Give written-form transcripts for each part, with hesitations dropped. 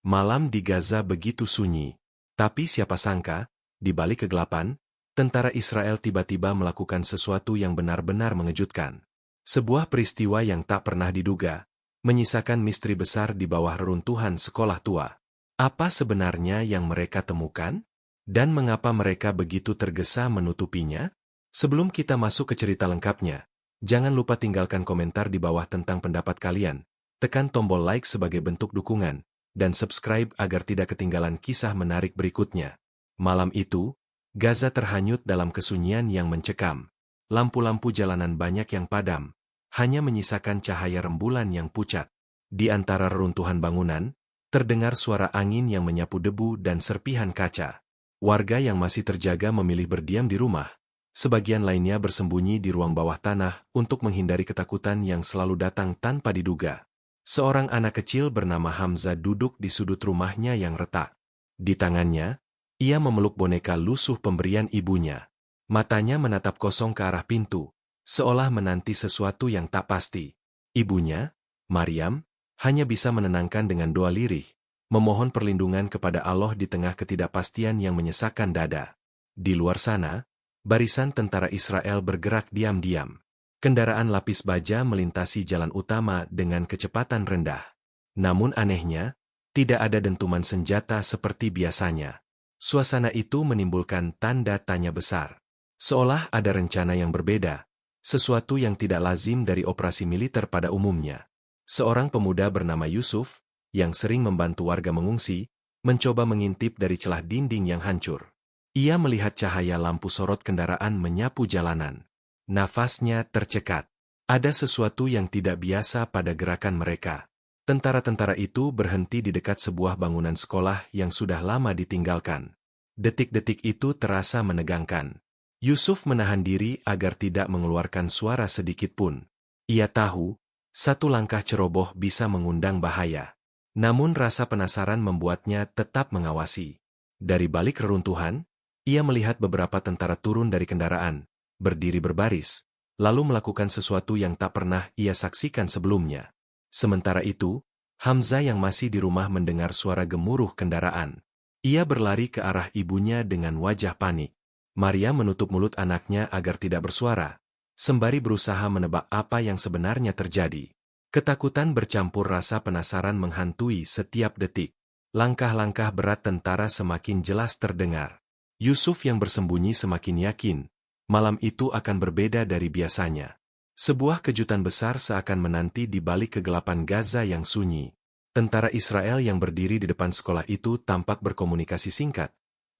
Malam di Gaza begitu sunyi. Tapi siapa sangka, di balik kegelapan, tentara Israel tiba-tiba melakukan sesuatu yang benar-benar mengejutkan. Sebuah peristiwa yang tak pernah diduga, menyisakan misteri besar di bawah reruntuhan sekolah tua. Apa sebenarnya yang mereka temukan? Dan mengapa mereka begitu tergesa menutupinya? Sebelum kita masuk ke cerita lengkapnya, jangan lupa tinggalkan komentar di bawah tentang pendapat kalian, tekan tombol like sebagai bentuk dukungan, dan subscribe agar tidak ketinggalan kisah menarik berikutnya. Malam itu, Gaza terhanyut dalam kesunyian yang mencekam. Lampu-lampu jalanan banyak yang padam, hanya menyisakan cahaya rembulan yang pucat. Di antara reruntuhan bangunan, terdengar suara angin yang menyapu debu dan serpihan kaca. Warga yang masih terjaga memilih berdiam di rumah. Sebagian lainnya bersembunyi di ruang bawah tanah untuk menghindari ketakutan yang selalu datang tanpa diduga. Seorang anak kecil bernama Hamza duduk di sudut rumahnya yang retak. Di tangannya, ia memeluk boneka lusuh pemberian ibunya. Matanya menatap kosong ke arah pintu, seolah menanti sesuatu yang tak pasti. Ibunya, Maryam, hanya bisa menenangkan dengan doa lirih, memohon perlindungan kepada Allah di tengah ketidakpastian yang menyesakkan dada. Di luar sana, barisan tentara Israel bergerak diam-diam. Kendaraan lapis baja melintasi jalan utama dengan kecepatan rendah. Namun anehnya, tidak ada dentuman senjata seperti biasanya. Suasana itu menimbulkan tanda tanya besar. Seolah ada rencana yang berbeda, sesuatu yang tidak lazim dari operasi militer pada umumnya. Seorang pemuda bernama Yusuf, yang sering membantu warga mengungsi, mencoba mengintip dari celah dinding yang hancur. Ia melihat cahaya lampu sorot kendaraan menyapu jalanan. Nafasnya tercekat. Ada sesuatu yang tidak biasa pada gerakan mereka. Tentara-tentara itu berhenti di dekat sebuah bangunan sekolah yang sudah lama ditinggalkan. Detik-detik itu terasa menegangkan. Yusuf menahan diri agar tidak mengeluarkan suara sedikit pun. Ia tahu, satu langkah ceroboh bisa mengundang bahaya. Namun rasa penasaran membuatnya tetap mengawasi. Dari balik reruntuhan, ia melihat beberapa tentara turun dari kendaraan, berdiri berbaris, lalu melakukan sesuatu yang tak pernah ia saksikan sebelumnya. Sementara itu, Hamza yang masih di rumah mendengar suara gemuruh kendaraan. Ia berlari ke arah ibunya dengan wajah panik. Maria menutup mulut anaknya agar tidak bersuara, sembari berusaha menebak apa yang sebenarnya terjadi. Ketakutan bercampur rasa penasaran menghantui setiap detik. Langkah-langkah berat tentara semakin jelas terdengar. Yusuf yang bersembunyi semakin yakin, malam itu akan berbeda dari biasanya. Sebuah kejutan besar seakan menanti di balik kegelapan Gaza yang sunyi. Tentara Israel yang berdiri di depan sekolah itu tampak berkomunikasi singkat.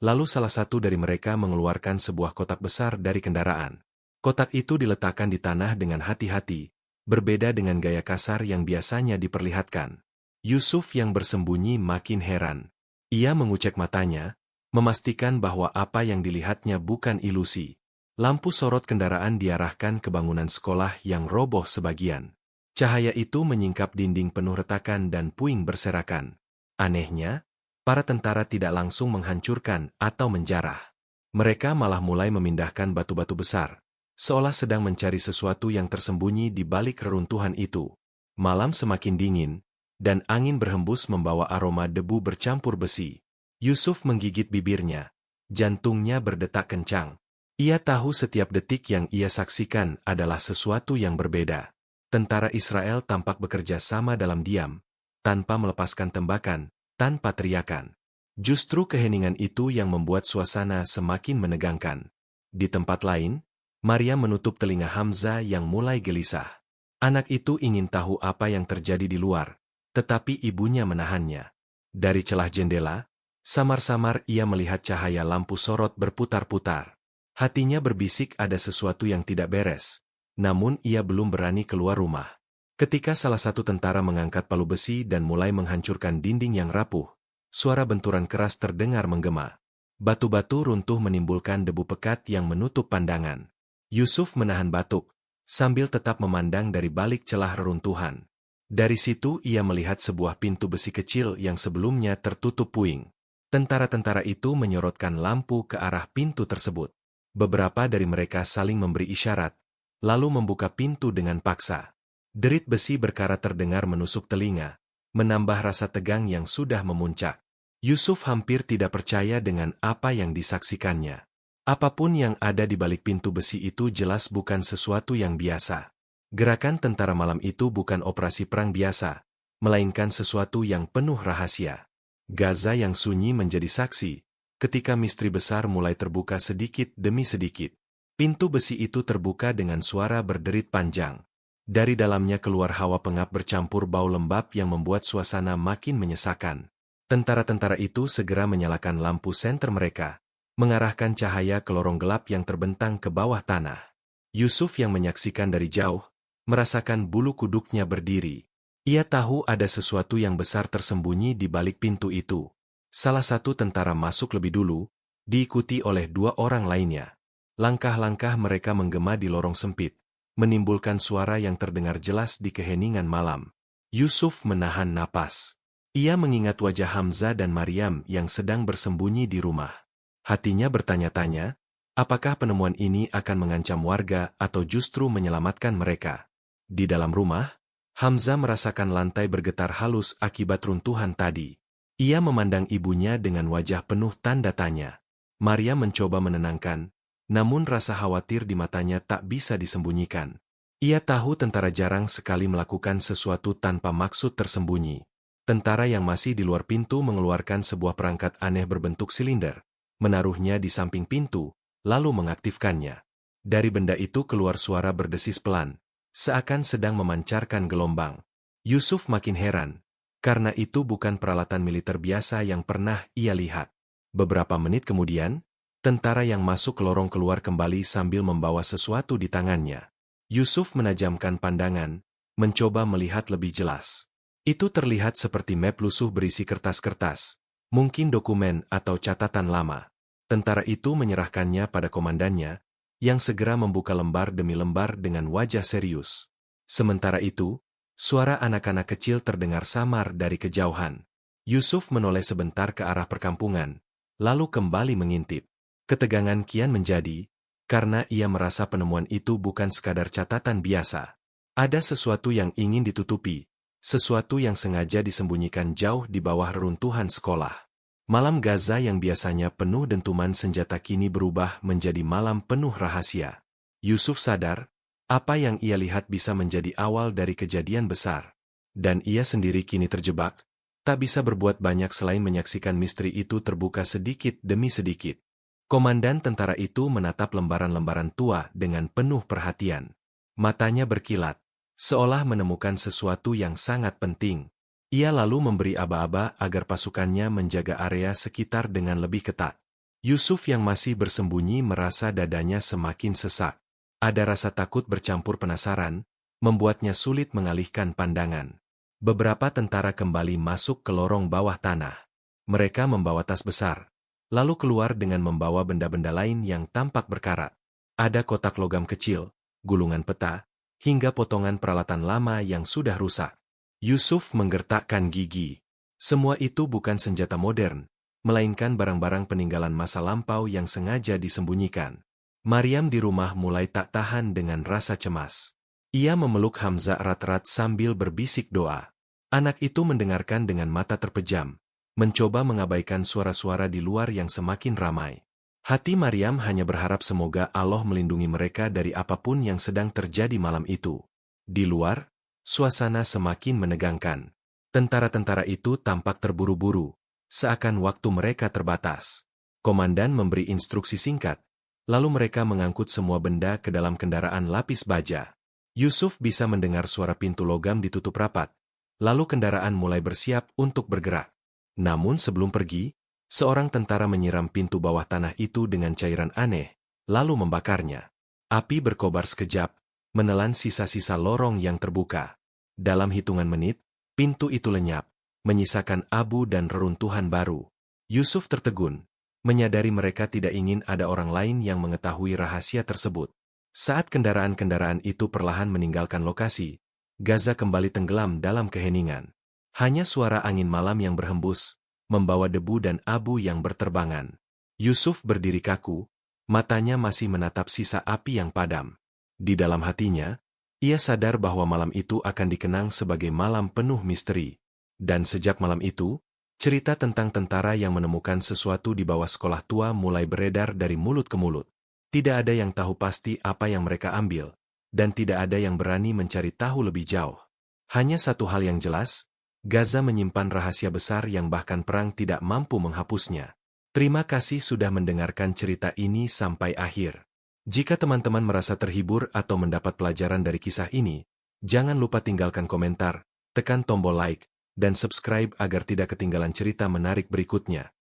Lalu salah satu dari mereka mengeluarkan sebuah kotak besar dari kendaraan. Kotak itu diletakkan di tanah dengan hati-hati, berbeda dengan gaya kasar yang biasanya diperlihatkan. Yusuf yang bersembunyi makin heran. Ia mengucek matanya, memastikan bahwa apa yang dilihatnya bukan ilusi. Lampu sorot kendaraan diarahkan ke bangunan sekolah yang roboh sebagian. Cahaya itu menyingkap dinding penuh retakan dan puing berserakan. Anehnya, para tentara tidak langsung menghancurkan atau menjarah. Mereka malah mulai memindahkan batu-batu besar, seolah sedang mencari sesuatu yang tersembunyi di balik reruntuhan itu. Malam semakin dingin, dan angin berhembus membawa aroma debu bercampur besi. Yusuf menggigit bibirnya, jantungnya berdetak kencang. Ia tahu setiap detik yang ia saksikan adalah sesuatu yang berbeda. Tentara Israel tampak bekerja sama dalam diam, tanpa melepaskan tembakan, tanpa teriakan. Justru keheningan itu yang membuat suasana semakin menegangkan. Di tempat lain, Maria menutup telinga Hamza yang mulai gelisah. Anak itu ingin tahu apa yang terjadi di luar, tetapi ibunya menahannya. Dari celah jendela, samar-samar ia melihat cahaya lampu sorot berputar-putar. Hatinya berbisik ada sesuatu yang tidak beres, namun ia belum berani keluar rumah. Ketika salah satu tentara mengangkat palu besi dan mulai menghancurkan dinding yang rapuh, suara benturan keras terdengar menggema. Batu-batu runtuh menimbulkan debu pekat yang menutup pandangan. Yusuf menahan batuk, sambil tetap memandang dari balik celah reruntuhan. Dari situ ia melihat sebuah pintu besi kecil yang sebelumnya tertutup puing. Tentara-tentara itu menyorotkan lampu ke arah pintu tersebut. Beberapa dari mereka saling memberi isyarat, lalu membuka pintu dengan paksa. Derit besi berkarat terdengar menusuk telinga, menambah rasa tegang yang sudah memuncak. Yusuf hampir tidak percaya dengan apa yang disaksikannya. Apapun yang ada di balik pintu besi itu jelas bukan sesuatu yang biasa. Gerakan tentara malam itu bukan operasi perang biasa, melainkan sesuatu yang penuh rahasia. Gaza yang sunyi menjadi saksi, ketika misteri besar mulai terbuka sedikit demi sedikit. Pintu besi itu terbuka dengan suara berderit panjang. Dari dalamnya keluar hawa pengap bercampur bau lembab yang membuat suasana makin menyesakan. Tentara-tentara itu segera menyalakan lampu senter mereka, mengarahkan cahaya ke lorong gelap yang terbentang ke bawah tanah. Yusuf yang menyaksikan dari jauh, merasakan bulu kuduknya berdiri. Ia tahu ada sesuatu yang besar tersembunyi di balik pintu itu. Salah satu tentara masuk lebih dulu, diikuti oleh 2 orang lainnya. Langkah-langkah mereka menggema di lorong sempit, menimbulkan suara yang terdengar jelas di keheningan malam. Yusuf menahan napas. Ia mengingat wajah Hamzah dan Maryam yang sedang bersembunyi di rumah. Hatinya bertanya-tanya, apakah penemuan ini akan mengancam warga atau justru menyelamatkan mereka? Di dalam rumah, Hamzah merasakan lantai bergetar halus akibat runtuhan tadi. Ia memandang ibunya dengan wajah penuh tanda tanya. Maryam mencoba menenangkan, namun rasa khawatir di matanya tak bisa disembunyikan. Ia tahu tentara jarang sekali melakukan sesuatu tanpa maksud tersembunyi. Tentara yang masih di luar pintu mengeluarkan sebuah perangkat aneh berbentuk silinder, menaruhnya di samping pintu, lalu mengaktifkannya. Dari benda itu keluar suara berdesis pelan, seakan sedang memancarkan gelombang. Yusuf makin heran, karena itu bukan peralatan militer biasa yang pernah ia lihat. Beberapa menit kemudian, tentara yang masuk ke lorong keluar kembali sambil membawa sesuatu di tangannya. Yusuf menajamkan pandangan, mencoba melihat lebih jelas. Itu terlihat seperti map lusuh berisi kertas-kertas, mungkin dokumen atau catatan lama. Tentara itu menyerahkannya pada komandannya, yang segera membuka lembar demi lembar dengan wajah serius. Sementara itu, suara anak-anak kecil terdengar samar dari kejauhan. Yusuf menoleh sebentar ke arah perkampungan, lalu kembali mengintip. Ketegangan kian menjadi, karena ia merasa penemuan itu bukan sekadar catatan biasa. Ada sesuatu yang ingin ditutupi, sesuatu yang sengaja disembunyikan jauh di bawah reruntuhan sekolah. Malam Gaza yang biasanya penuh dentuman senjata kini berubah menjadi malam penuh rahasia. Yusuf sadar, apa yang ia lihat bisa menjadi awal dari kejadian besar. Dan ia sendiri kini terjebak, tak bisa berbuat banyak selain menyaksikan misteri itu terbuka sedikit demi sedikit. Komandan tentara itu menatap lembaran-lembaran tua dengan penuh perhatian. Matanya berkilat, seolah menemukan sesuatu yang sangat penting. Ia lalu memberi aba-aba agar pasukannya menjaga area sekitar dengan lebih ketat. Yusuf yang masih bersembunyi merasa dadanya semakin sesak. Ada rasa takut bercampur penasaran, membuatnya sulit mengalihkan pandangan. Beberapa tentara kembali masuk ke lorong bawah tanah. Mereka membawa tas besar, lalu keluar dengan membawa benda-benda lain yang tampak berkarat. Ada kotak logam kecil, gulungan peta, hingga potongan peralatan lama yang sudah rusak. Yusuf menggertakkan gigi. Semua itu bukan senjata modern, melainkan barang-barang peninggalan masa lampau yang sengaja disembunyikan. Maryam di rumah mulai tak tahan dengan rasa cemas. Ia memeluk Hamzah erat-erat sambil berbisik doa. Anak itu mendengarkan dengan mata terpejam, mencoba mengabaikan suara-suara di luar yang semakin ramai. Hati Maryam hanya berharap semoga Allah melindungi mereka dari apapun yang sedang terjadi malam itu. Di luar, suasana semakin menegangkan. Tentara-tentara itu tampak terburu-buru, seakan waktu mereka terbatas. Komandan memberi instruksi singkat, lalu mereka mengangkut semua benda ke dalam kendaraan lapis baja. Yusuf bisa mendengar suara pintu logam ditutup rapat, lalu kendaraan mulai bersiap untuk bergerak. Namun sebelum pergi, seorang tentara menyiram pintu bawah tanah itu dengan cairan aneh, lalu membakarnya. Api berkobar sekejap, menelan sisa-sisa lorong yang terbuka. Dalam hitungan menit, pintu itu lenyap, menyisakan abu dan reruntuhan baru. Yusuf tertegun, menyadari mereka tidak ingin ada orang lain yang mengetahui rahasia tersebut. Saat kendaraan-kendaraan itu perlahan meninggalkan lokasi, Gaza kembali tenggelam dalam keheningan. Hanya suara angin malam yang berhembus, membawa debu dan abu yang berterbangan. Yusuf berdiri kaku, matanya masih menatap sisa api yang padam. Di dalam hatinya, ia sadar bahwa malam itu akan dikenang sebagai malam penuh misteri. Dan sejak malam itu, cerita tentang tentara yang menemukan sesuatu di bawah sekolah tua mulai beredar dari mulut ke mulut. Tidak ada yang tahu pasti apa yang mereka ambil, dan tidak ada yang berani mencari tahu lebih jauh. Hanya satu hal yang jelas, Gaza menyimpan rahasia besar yang bahkan perang tidak mampu menghapusnya. Terima kasih sudah mendengarkan cerita ini sampai akhir. Jika teman-teman merasa terhibur atau mendapat pelajaran dari kisah ini, jangan lupa tinggalkan komentar, tekan tombol like, dan subscribe agar tidak ketinggalan cerita menarik berikutnya.